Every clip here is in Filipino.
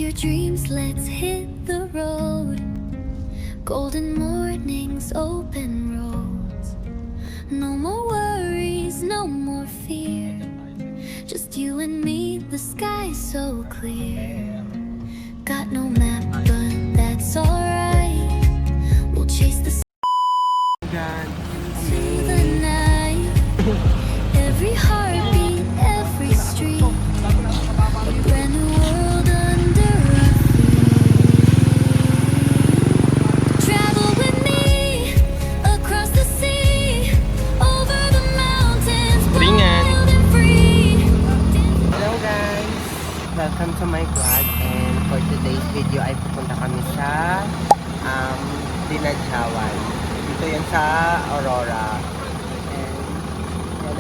your dreams, let's hit the road. Golden mornings, open roads. No more worries, no more fear. Just you and me, the sky's so clear. Got no map, but that's alright. We'll chase the God. to the night. Every heartbeat, every street. A brand new world under our feet. Travel with me across the sea, over the mountains, Ringan. wild and free. Hello guys! Welcome to my vlog, and for today's video ay pupunta kami sa Dinadjawan. Dito yan sa Aurora.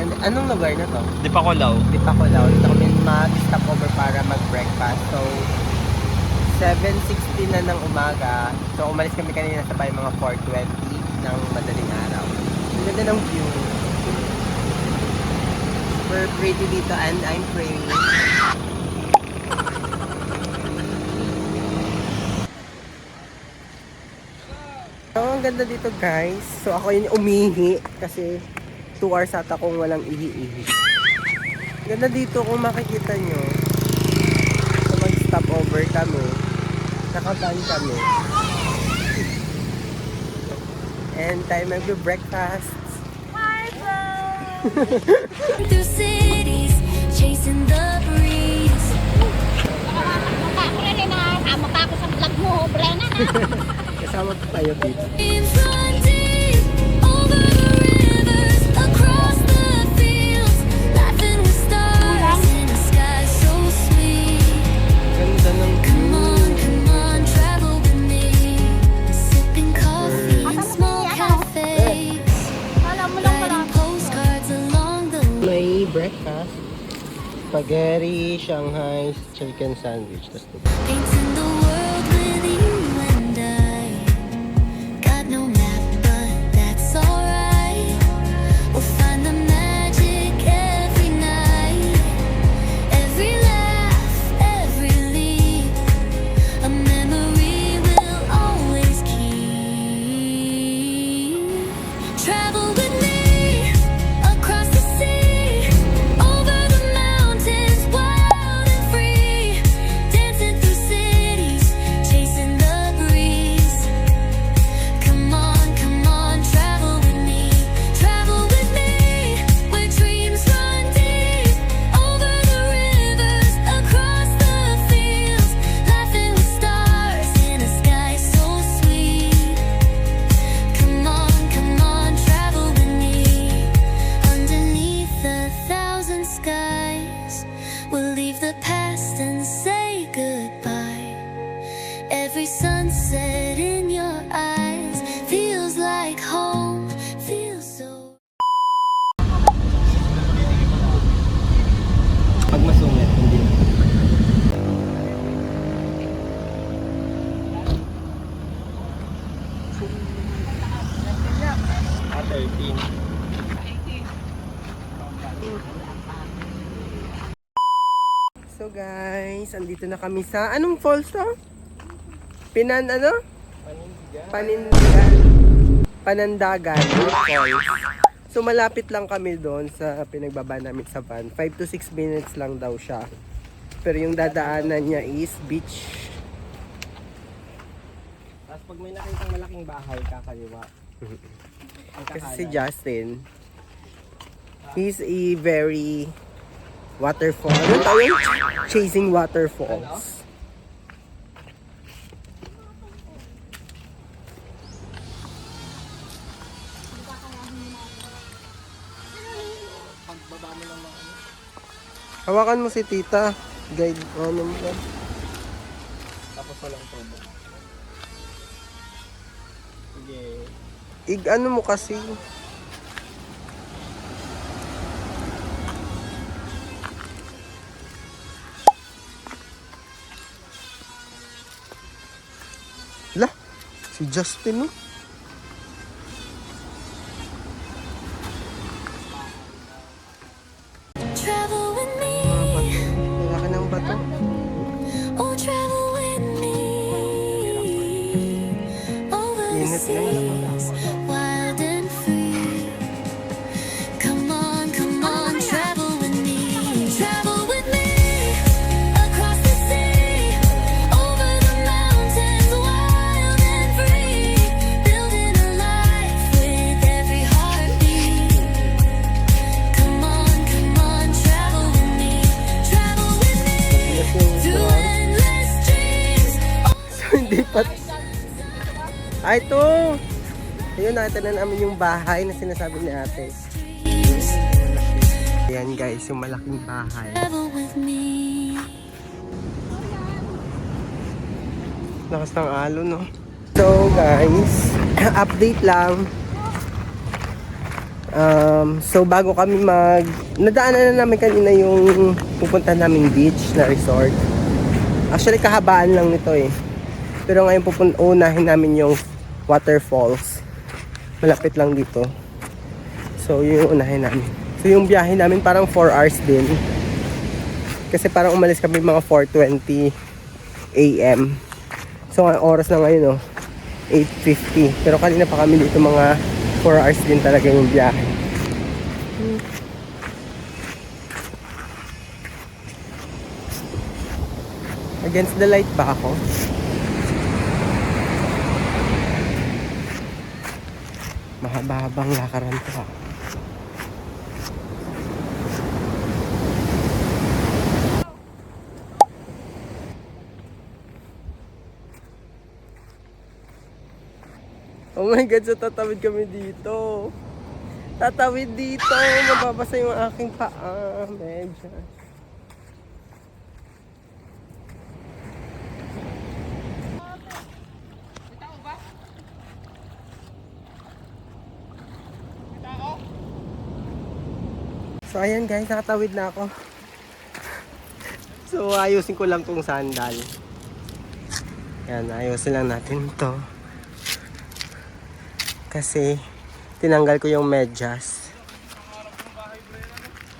And anong lugar na to? Dipakulaw. Dipakulaw. Dito kami mag-stopover para mag-breakfast. So 7:60 na ng umaga. So umalis kami kanina sa bahay mga 4:20 ng madaling araw. Ang ganda ng view. Super pretty dito, and I'm praying. So, ang ganda dito guys. So ako yung umihi kasi 2 hours ata kung walang ihi-ihi. Ganda dito kung makikita nyo. So mag-stop over kami. Nakaban kami. And time mag-breakfast. Through cities, chasing the breeze. Sama pa ako sa vlog mo, Brenna na. Kasama pa tayo dito. Dreams run deep, over the rivers, across the fields, laughing with stars in a sky so sweet. Ganda ng Come on, travel with me, sipping coffee in small cafes, writing postcards along the way. may breakfast. Spaghetti, Shanghai, chicken sandwich. Tapos Painting the world with you and I. Got no map, but that's alright. We'll find the magic every night. Every laugh, every leap, a memory we'll always keep. Travel with me across the sea, over the mountains, wild and free. Dancing through cities, chasing the breeze. Come on, travel with me. Travel with me, where dreams run deep. Over the rivers, across the fields, laughing with stars in a sky so sweet. Come on, travel with me. Underneath a thousand skies, we'll leave the past and say goodbye. Every sunset in your eyes feels like home, feels so. pag masungit, hindi na. Ah, 13. So guys, andito na kami sa anong falls to? Panindagan. Panandagan Falls. So malapit lang kami doon sa pinagbaba namin sa van. 5 to 6 minutes lang daw siya. Pero yung dadaanan niya is beach. Tapos pag may nakitang malaking bahay, kakaliwa. Kasi si Justin, he's a very waterfall. Ano tawag? Chasing waterfalls. Hawakan mo si tita. Guide. Ano mo yan? Tapos walang tubo. Sige. Ano mo kasi? Lah, si Justin, no? Travel with me, Lalaki ng bato. oh travel with seas, wild and free. Come on, travel with me. Travel with me across the sea, over the mountains, wild and free. Building a life with every heartbeat. Come on, travel with me. Travel with me through endless dreams. So, hindi pa... Ay, ito! Ayun, nakita na namin yung bahay na sinasabi ni ate. Ayan guys, yung malaking bahay. Travel with me. Lakas ng alon, no? So guys, update lang. So bago kami nadaanan na namin kanina yung pupunta naming beach na resort. Actually, kahabaan lang nito eh. Pero ngayon unahin namin yung waterfalls. Malapit lang dito. So yun yung unahin namin. So yung biyahe namin parang 4 hours din. Kasi parang umalis kami mga 4:20 AM. So ang oras na ngayon, 8:50. Pero kanina pa kami dito mga 4 hours din talaga yung biyahe. Against the light ba ako? Mahaba-habang lakaran pa. Oh my God, so tatawid kami dito. Tatawid dito. Mababasa yung aking paa. Medyo. So ayan guys, nakatawid na ako. So ayusin ko lang tong sandal. Yan, ayusin lang natin to. Kasi tinanggal ko yung medyas.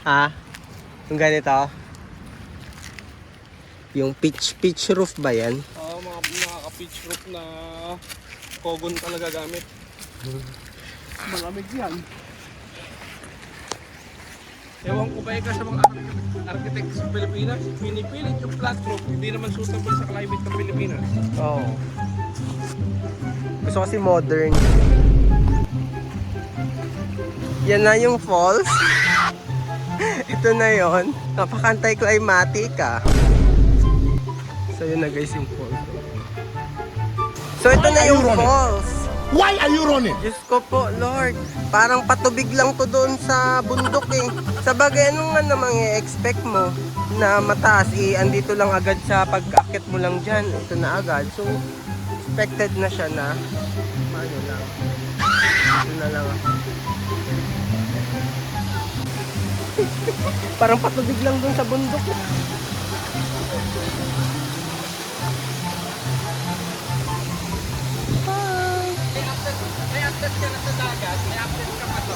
Ha? Yung ganito? Yung pitch roof ba yan? Oo, mga nakaka-pitch roof na kogon talaga gamit. Malamig yan. Ewan ko ba ka sa mga architects sa Pilipinas, pinipilit yung flat roof, hindi naman suitable sa climate ng Pilipinas. Oo. Gusto kasi modern. Yan na yung falls. Ito na yon. Napaka-anti-climatic ah. So yun na guys yung falls. So ito na yung falls. Why are you running? Diyos ko po, Lord. Parang patubig lang to doon sa bundok eh. Sa bagay, ano nga namang i-expect mo na mataas eh, andito lang agad sa pag-akit mo lang dyan. Ito na agad. So, expected na siya na ano lang. Ito na lang ako. Parang patubig lang doon sa bundok. May access ka na sa dagat, may access ka pa sa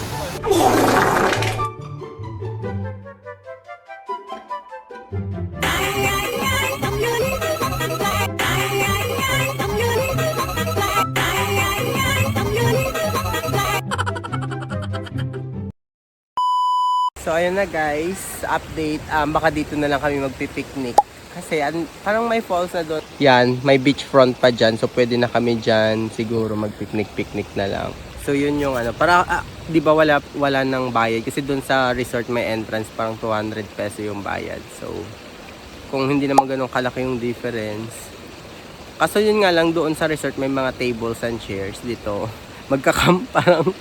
So ayun na guys, update. Baka dito na lang kami magpipiknik. Kasi parang may falls na doon. Yan, may beachfront pa dyan. So pwede na kami dyan siguro magpiknik-piknik na lang. So yun yung ano, para di ba wala nang bayad. Kasi doon sa resort may entrance parang 200 peso yung bayad. So kung hindi naman ganun kalaki yung difference. Kaso yun nga lang, doon sa resort may mga tables and chairs. Dito magkakamp, parang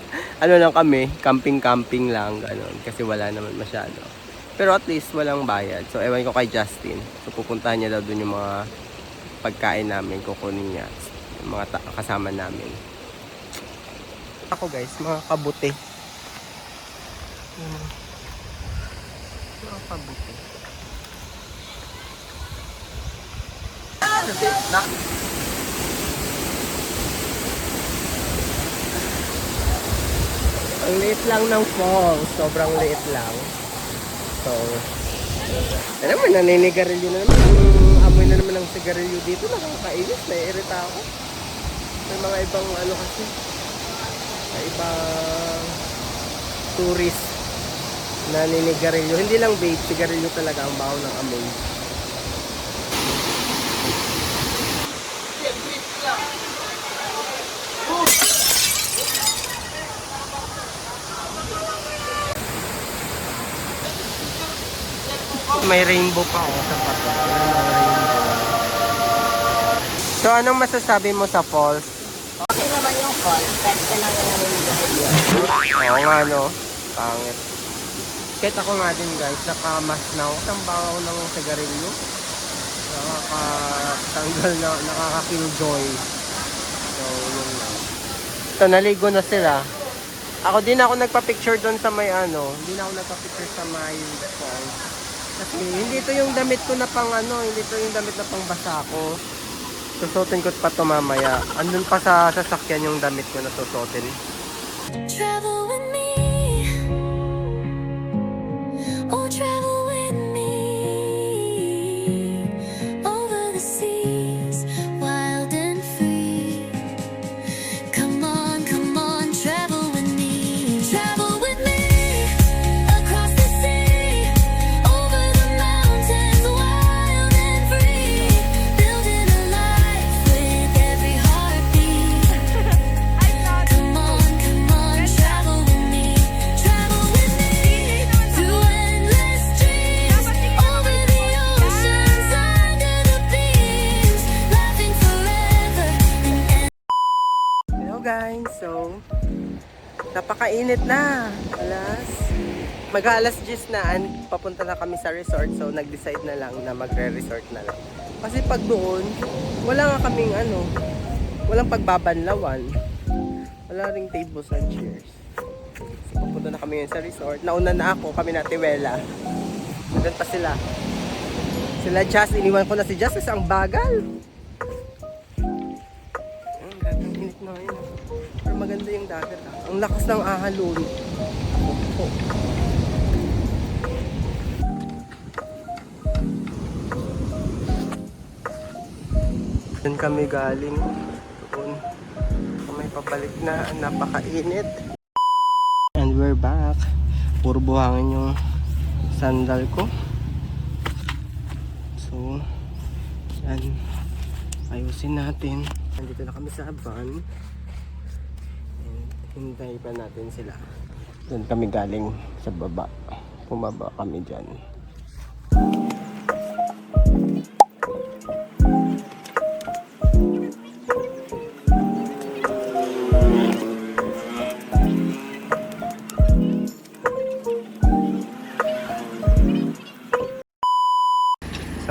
ano lang kami, camping lang ganun. Kasi wala naman masyado. Pero at least walang bayad. So ewan ko kay Justin. So pupuntahan niya daw doon yung mga pagkain namin, kukunin niya. Yung mga kasama namin. Ako guys, mga kabuti. Mga kabuti. Ang liit lang ng falls. Sobrang liit lang. So, alam mo, naninigarilyo na naman. Amoy na naman ng sigarilyo dito. Nakakainis, naiirita ako. May mga ibang ano kasi, may ibang tourist na ninigarilyo. Hindi lang vape, sigarilyo talaga ang baho ng amoy. May rainbow pa ako sa pato. So, anong masasabi mo sa falls? Okay naman yung call. Pwede ka lang Oo nga, no? Pangit. Kahit ako nga din, guys, nakamas na ako. Ang baho ng sigarilyo. Nakakatanggal na, nakaka-killjoy. So, yun lang. So, naligo na sila. Ako din ako nagpa-picture doon sa may ano. Hindi na ako nagpa-picture sa may falls. Kasi hindi ito yung damit ko na pang ano. Hindi ito yung damit na pang basa ko. Susutin ko pa ito mamaya. Andun pa sa sasakyan yung damit ko na susutin. Travel with me. Oh, travel with me. Over the seas, wild and free. Come on, travel with me. Travel with me. Across the sea, over the mountains, wild and free. Building a life with every heartbeat. Come on, travel with me. Travel with me. Through endless dreams, over the oceans, under the beams, laughing forever and Hello guys, so napakainit na. Mag-alas 10 na, papunta na kami sa resort. So nag-decide na lang na magre-resort na lang. Kasi pag doon, wala nga kaming ano, walang pagbabanlawan. Wala ring tables and chairs. So papunta na kami ngayon sa resort. Nauna na ako, kami na Tiwela. Doon pa sila. Sila Jazz, iniwan ko na si Jazz kasi ang bagal. Ang init na ngayon. Pero maganda yung dagat. Ang lakas ng ahalon. Oh. Doon kami galing. Doon. May pabalik na. Napakainit. And we're back. Puro buhangin yung sandal ko. So, yan. Ayusin natin. Nandito na kami sa van. And hintay pa natin sila. Doon kami galing sa baba. Pumaba kami dyan.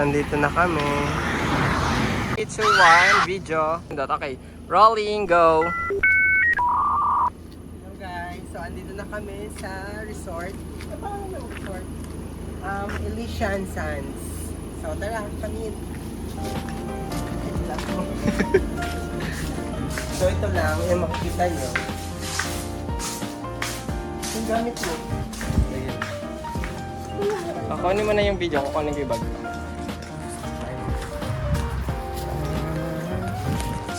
Nandito na kami. 3, 2, 1, video. Okay, rolling, go! Hello guys, so andito na kami sa resort. Ano ba yung resort? Elysian Sands. So tara, kami. So ito lang, yung makikita nyo. Yung gamit mo. Ayan. Kukunin mo na yung video, kukunin ko yung bag.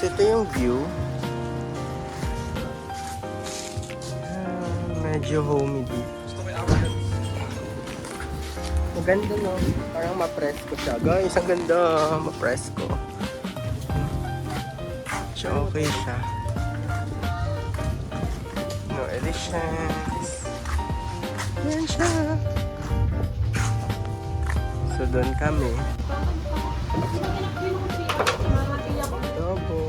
So ito yung view. Medyo homey dito. Maganda no. Parang ma-presko siya. Guys, ang ganda. Ma-presko. So okay siya. No Elysians. Yan siya. So doon kami. Adobo.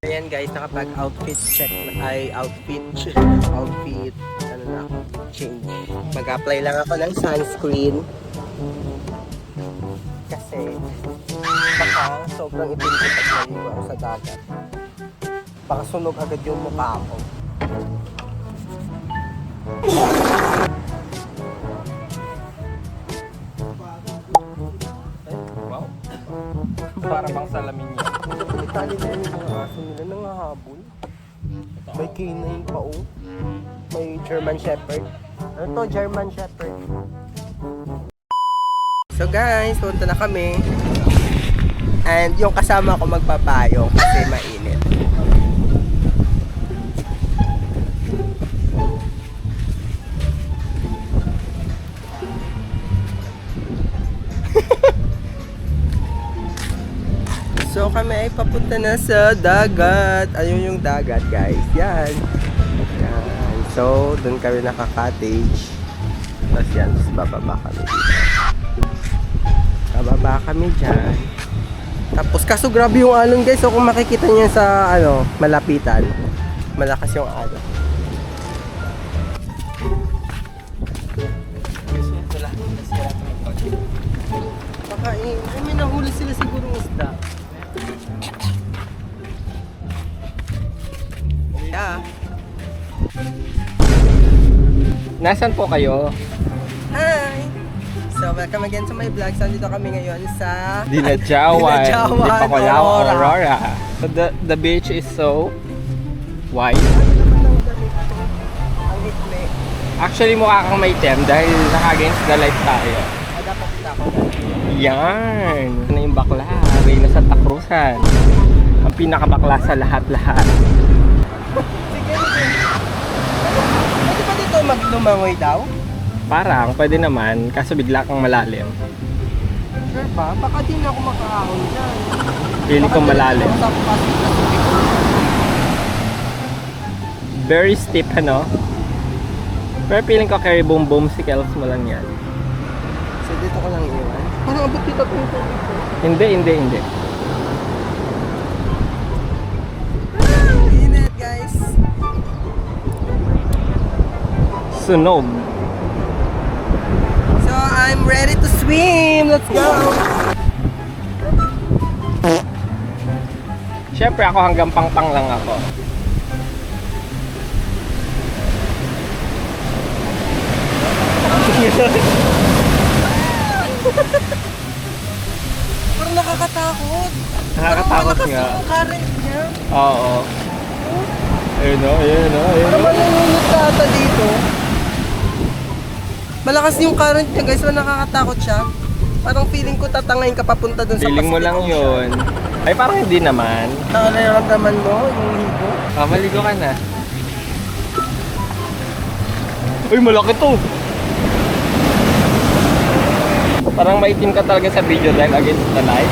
Ayan guys, nakapag-outfit check na, outfit, ano na ako, change. Mag-apply lang ako ng sunscreen. Kasi, baka sobrang itim ko pag naligo ako sa dagat. Baka sunog agad yung mukha ko. Para bang salamin niya. Itali na yung mga aso nila nangahabol. May canine pa oh. May German Shepherd. Ano to? German Shepherd. So guys, punta na kami. And yung kasama ko magpapayong kasi mainit. So kami ay papunta na sa dagat. Ayun yung dagat guys. Yan. Yan. So doon kami naka-cottage. Tapos yan. Tapos bababa kami dito. Bababa kami dyan. Tapos kaso grabe yung alon guys. So kung makikita niyo sa ano, malapitan. Malakas yung alon. Baka may nahuli sila siguro isda. Yeah. Nasaan po kayo? Hi! So, welcome again to my vlog. So, dito kami ngayon sa... Dinajawan. Dinajawan, Lipakulao, Aurora. Aurora. So the beach is so white. Ano naman ang damit ko? Ang hikme. Actually mukha kang may tem dahil naka-against the light tayo. Dapat kita ako. Yan! Ano yung bakla? Reyna Santa Cruzan. Ang pinakabakla sa lahat-lahat. Sige, pwede pa dito maglumangoy daw? Parang, pwede naman, kaso bigla kang malalim. Sure ba? Baka din ako makaahon dyan. Feeling ko Baka malalim. diretso ako sa pasok na tubig. Very steep, ano? Pero feeling ko carry boom boom si Kels mo lang yan. So, dito ko lang iwan. Parang abot dito po yung tubig ko. Hindi. Init, guys. Sunog. So, I'm ready to swim. Let's go! Siyempre ako hanggang pang-pang lang ako. Parang nakakatakot. Nakakatakot Parang nga. malakas yung current niya. Oo. Ayun o. Parang malulunod ka ata dito. Malakas yung current niya guys, so nakakatakot siya. Parang feeling ko tatangayin ka papunta dun sa Feeling mo Pacific lang Ocean. yun. Ay parang hindi naman. Nakaramdaman mo yung higo? Maligo ka na. Uy, malaki to! Parang maitim ka talaga sa video dahil against the light.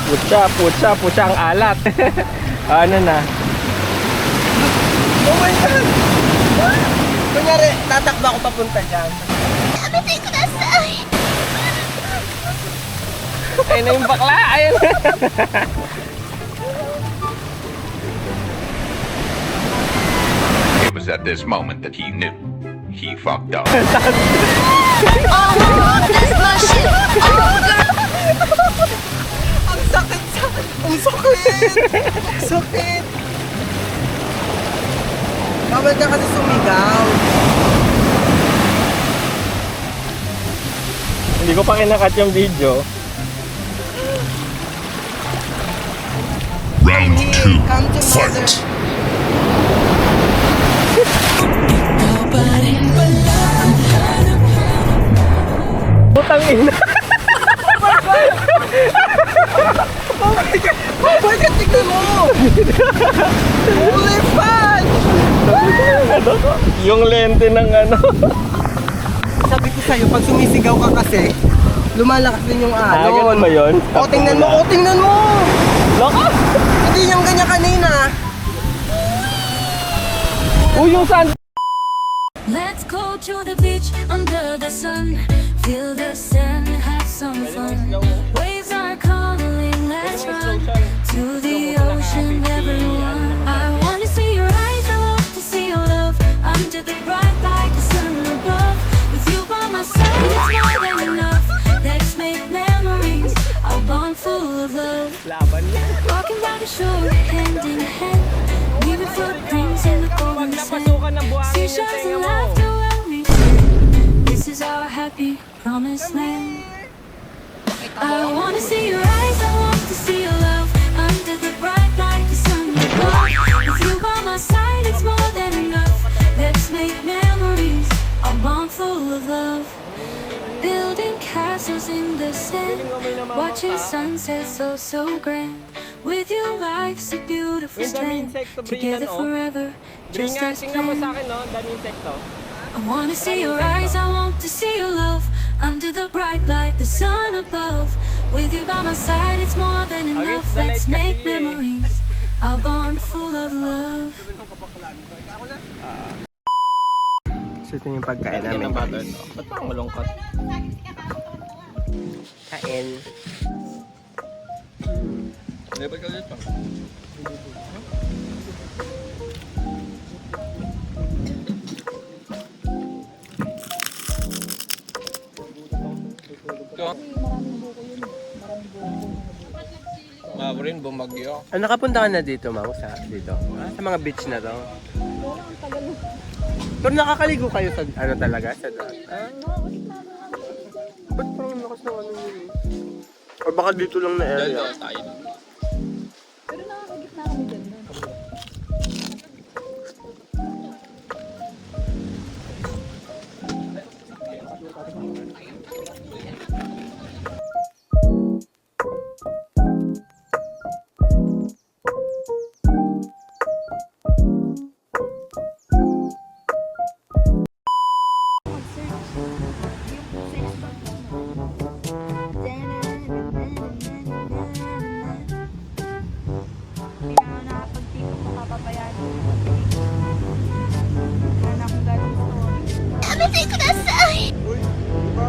Putsa, ang alat. Ano na? Oh my God! Kunyari, tatakba ako papunta dyan. Ayun na yung bakla! Ayun! It was at this moment that he knew he fucked up. Ang sakit! Ang sakit! Sakit! Bawal ka kasi sumigaw. Hindi ko pa kinakat yung video. Round two, Come to mother. fight. Putang ina! Oh my God, tignan mo! Holy fuck! Yung lente ng ano. Sabi ko sa'yo, pag sumisigaw ka kasi, lumalakas din yung alon. Ganun ba yun? O, tingnan mo! O, tingnan mo! Loko! Hindi niyang ganyan kanina. Uy, yung sand! Let's go to the beach under the sun. Feel the sand, have some fun. Waves are calling, let's run to the ocean, everyone. I wanna see your eyes, I love to see your love. Under the bright light, the sun above. With you by my side, it's more than enough. Let's make memories, a bond full of love. Laban niya. Walking by the shore, hand in hand. Leaving footprints in the golden sand. Seashells and laughter when we stand. This is our happy promised land. I wanna see your eyes, I want to see your love under the bright light, the sun above. With you by my side, it's more than enough. Let's make memories, a month full of love. Building castles in the sand, watching sunsets so grand. With you, life's a beautiful Yung dami stand. insekto, Together Brian, oh. forever, just Bringan, as tingnan mo sa planned. akin, no? Dami insekto. I wanna see your eyes, I want to see your love under the bright light, the sun above. With you by my side, it's more than enough. the Let's light make kasi, eh. memories, a bond full of love. So ito yung pagkain Yan namin. ang bagal, no? Ba't parang malungkot? Kain. Never ka dito. Maburin, bumagyo. Ah, nakapunta ka na dito, Mau, sa dito? Ah, sa mga beach na to? Pero nakakaligo kayo sa, ano talaga, sa dagat? Ah, ba't parang lakas ng ano yun? Or baka dito lang na area? tayo.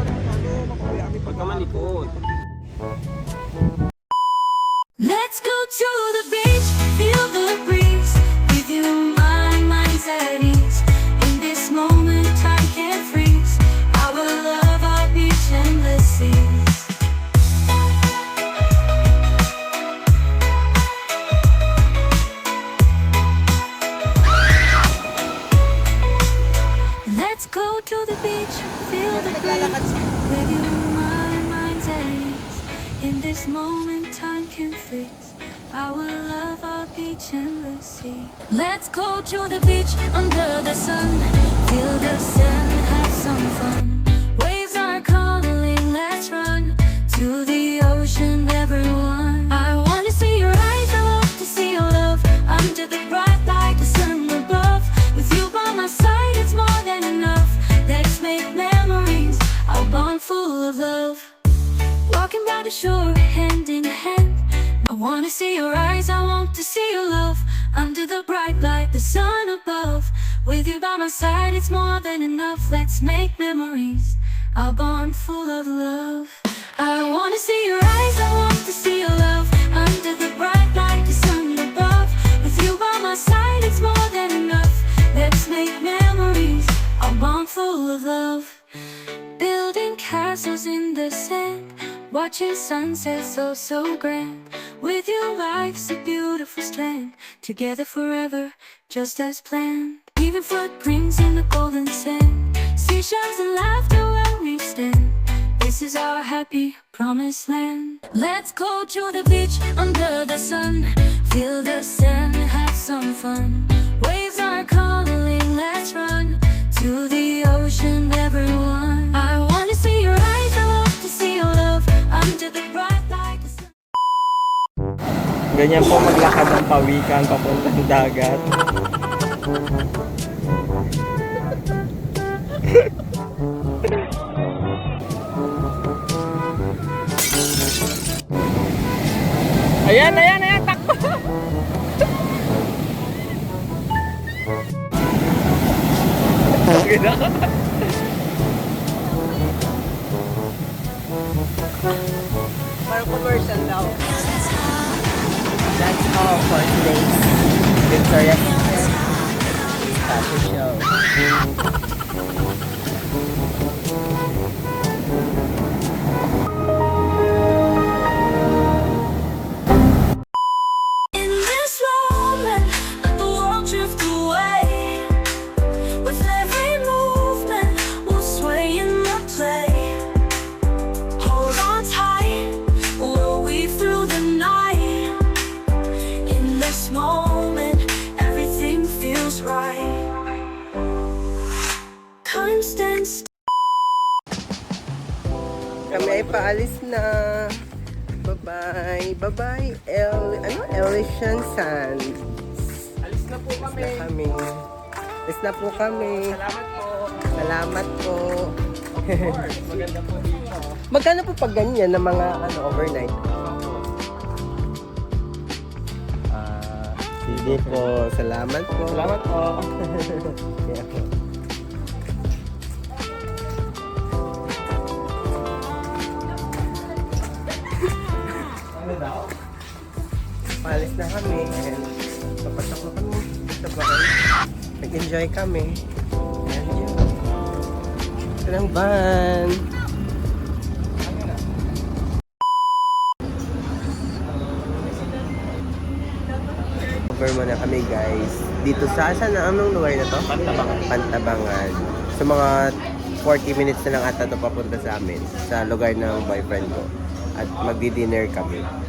Huwag ka malikot. Let's go to the beach, feel the breeze. With you, my mind's at ease. In this moment, time can't freeze. Our love, our beach, endless seas. Let's go to the beach, feel the breeze. With you, my mind's at ease. In this moment, time can freeze. Our love, our beach, endless sea. Let's go to the beach under the sun. Feel the sand, have some fun. Waves are calling, let's run to the ocean, everyone. I wanna see your eyes, I want to see your love under the bright light, the sun above. With you by my side, it's more than enough. Let's make memories, a bond full of love. Walking by the shore, hand in hand. I wanna see your eyes, I want to see your love under the bright light, the sun above. With you by my side, it's more than enough. Let's make memories, a bond full of love. I wanna see your eyes, I want to see your love under the bright light, the sun above. With you by my side, it's more than enough. Let's make memories, a bond full of love. Building castles in the sand, watching sunsets so grand. With you, life's a beautiful strand. Together forever, just as planned. Leaving footprints in the golden sand. Seashells and laughter where we stand. This is our happy promised land. Let's go to the beach under the sun. Feel the sand, have some fun. Waves are calling, let's run to the ocean, everyone. I wanna see your eyes, I want to see your love under the bright light. The sun. Ganyan po maglakad ng pawikan papuntang dagat. Ayan, ayan, ayan, takbo! Parang commercial daw. That's all for today's Victoria's Secret Fashion Show. In this moment, let the world drift away. With every movement, we'll sway in the play. Hold on tight, paalis na. Bye-bye. Bye-bye. Elysian Sands. Alis na po Alis na kami. Alis na po kami. Salamat po. Salamat po. Of course, maganda po dito. Magkano po pag ganyan ng mga overnight? Sige po. Salamat po. Salamat po. Yeah. Ano daw? Palis na kami. And papatak na kami sa bahay. Nag-enjoy kami. Ayan yun. Ito ng van. Over muna kami guys. Dito sa saan na anong lugar na to? Pantabangan. Pantabangan. So mga 40 minutes na lang ata ito papunta sa amin. Sa lugar ng boyfriend ko. At magdi-dinner kami.